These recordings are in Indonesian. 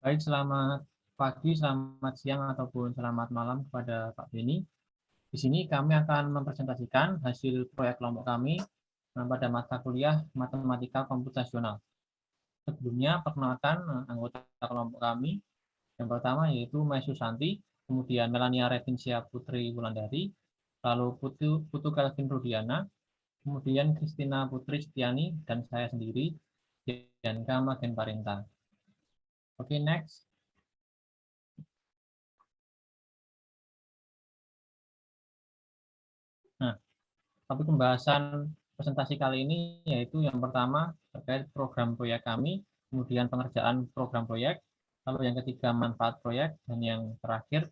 Baik, selamat pagi, selamat siang, ataupun selamat malam kepada Pak Beni. Di sini kami akan mempresentasikan hasil proyek kelompok kami pada mata kuliah Matematika Komputasional. Sebelumnya, perkenalkan anggota kelompok kami. Yang pertama yaitu Mai Susanti, kemudian Melania Revincia Putri Wulandari, lalu Putu Kelvin Rudiana, kemudian Kristina Putri Setiani, dan saya sendiri, Yanka Magen Parinta. Oke, next. Nah, topik pembahasan presentasi kali ini yaitu yang pertama terkait program proyek kami, kemudian pengerjaan program proyek, lalu yang ketiga manfaat proyek, dan yang terakhir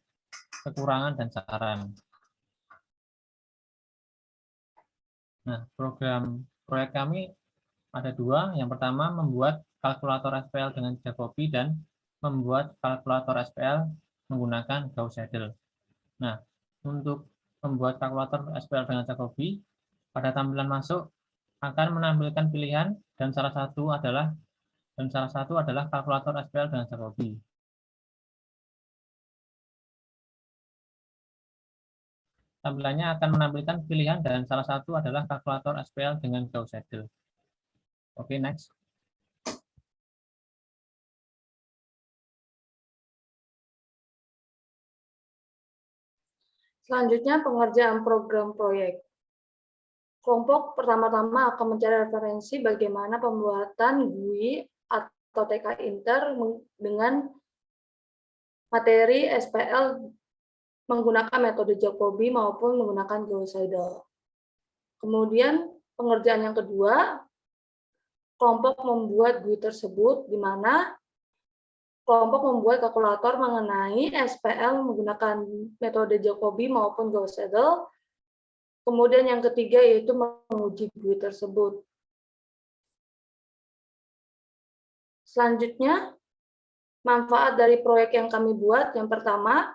kekurangan dan saran. Nah, program proyek kami ada dua. Yang pertama membuat kalkulator SPL dengan Jacobi dan membuat kalkulator SPL menggunakan Gauss Seidel. Nah, untuk membuat kalkulator SPL dengan Jacobi, pada tampilan masuk akan menampilkan pilihan dan salah satu adalah kalkulator SPL dengan Jacobi. Tampilannya akan menampilkan pilihan dan salah satu adalah kalkulator SPL dengan Gauss Seidel. Oke, next. Selanjutnya pengerjaan program proyek. Kelompok pertama-tama akan mencari referensi bagaimana pembuatan GUI atau TK Inter dengan materi SPL menggunakan metode Jacobi maupun menggunakan Gauss Seidel. Kemudian pengerjaan yang kedua, kelompok membuat GUI tersebut di mana kelompok membuat kalkulator mengenai SPL menggunakan metode Jacobi maupun Gauss Seidel. Kemudian yang ketiga yaitu menguji GUI tersebut. Selanjutnya, manfaat dari proyek yang kami buat, yang pertama,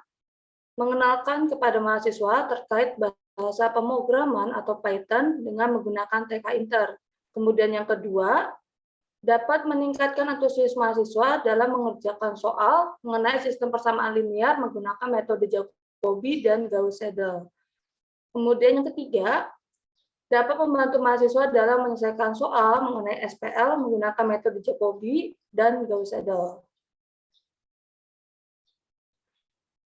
mengenalkan kepada mahasiswa terkait bahasa pemrograman atau Python dengan menggunakan TK Inter. Kemudian yang kedua, dapat meningkatkan antusias mahasiswa dalam mengerjakan soal mengenai sistem persamaan linear menggunakan metode Jacobi dan Gauss Seidel. Kemudian yang ketiga, dapat membantu mahasiswa dalam menyelesaikan soal mengenai SPL menggunakan metode Jacobi dan Gauss Seidel.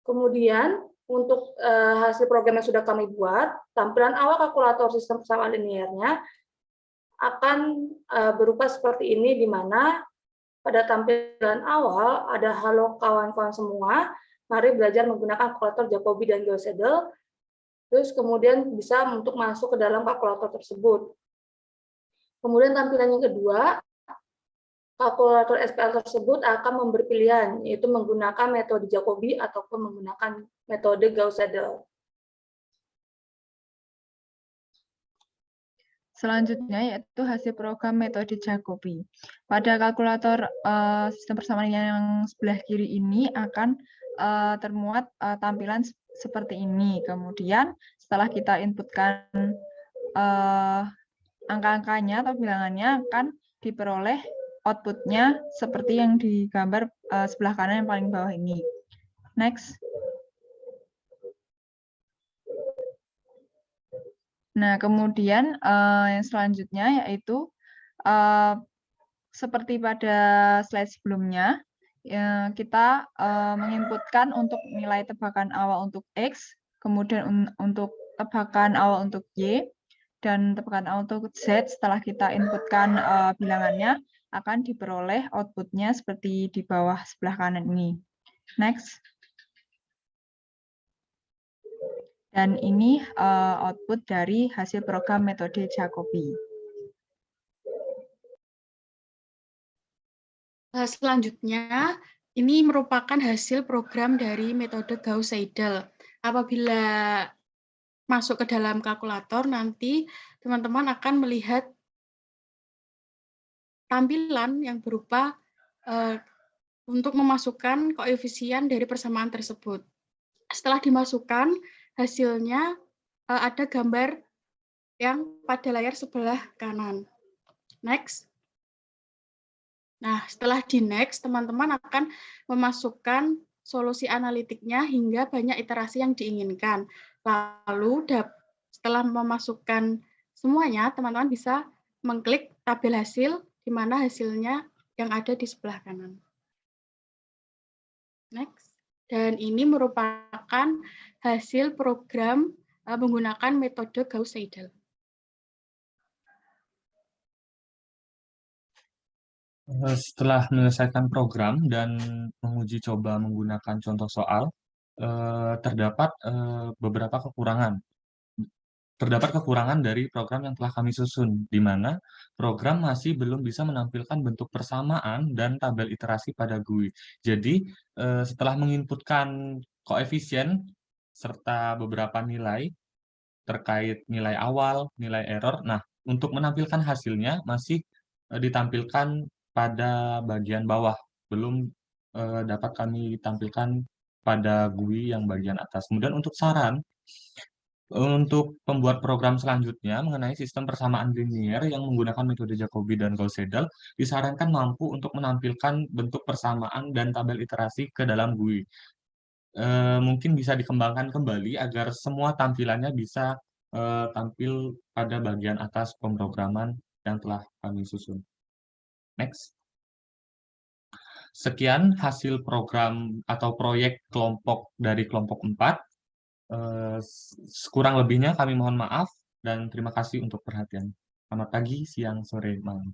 Kemudian, untuk hasil program yang sudah kami buat, tampilan awal kalkulator sistem persamaan linearnya akan berupa seperti ini, di mana pada tampilan awal ada halo kawan-kawan semua, mari belajar menggunakan kalkulator Jacobi dan Gauss Seidel, terus kemudian bisa untuk masuk ke dalam kalkulator tersebut. Kemudian tampilan yang kedua, kalkulator SPL tersebut akan memberi pilihan, yaitu menggunakan metode Jacobi ataupun menggunakan metode Gauss Seidel. Selanjutnya yaitu hasil program metode Jacobi. Pada kalkulator sistem persamaan yang sebelah kiri ini akan termuat tampilan seperti ini. Kemudian setelah kita inputkan angka-angkanya atau bilangannya, akan diperoleh outputnya seperti yang digambar sebelah kanan yang paling bawah ini. Next. Nah, kemudian yang selanjutnya yaitu seperti pada slide sebelumnya, kita menginputkan untuk nilai tebakan awal untuk X, kemudian untuk tebakan awal untuk Y, dan tebakan awal untuk Z. Setelah kita inputkan bilangannya, akan diperoleh outputnya seperti di bawah sebelah kanan ini. Next. Dan ini output dari hasil program metode Jacobi. Selanjutnya, ini merupakan hasil program dari metode Gauss Seidel. Apabila masuk ke dalam kalkulator, nanti teman-teman akan melihat tampilan yang berupa untuk memasukkan koefisien dari persamaan tersebut. Setelah dimasukkan, hasilnya ada gambar yang pada layar sebelah kanan. Next. Nah, setelah di next, teman-teman akan memasukkan solusi analitiknya hingga banyak iterasi yang diinginkan. Lalu, setelah memasukkan semuanya, teman-teman bisa mengklik tabel hasil, di mana hasilnya yang ada di sebelah kanan. Next. Dan ini merupakan hasil program menggunakan metode Gauss-Seidel. Setelah menyelesaikan program dan menguji coba menggunakan contoh soal, terdapat beberapa kekurangan. Terdapat kekurangan dari program yang telah kami susun, di mana program masih belum bisa menampilkan bentuk persamaan dan tabel iterasi pada GUI. Jadi, setelah menginputkan koefisien serta beberapa nilai terkait nilai awal, nilai error, nah, untuk menampilkan hasilnya masih ditampilkan pada bagian bawah, belum dapat kami tampilkan pada GUI yang bagian atas. Kemudian untuk saran, untuk pembuat program selanjutnya mengenai sistem persamaan linier yang menggunakan metode Jacobi dan Gauss-Seidel, disarankan mampu untuk menampilkan bentuk persamaan dan tabel iterasi ke dalam GUI. Mungkin bisa dikembangkan kembali agar semua tampilannya bisa tampil pada bagian atas pemrograman yang telah kami susun. Next. Sekian hasil program atau proyek kelompok dari kelompok 4. Kurang lebihnya kami mohon maaf dan terima kasih untuk perhatian. Selamat pagi, siang, sore, malam.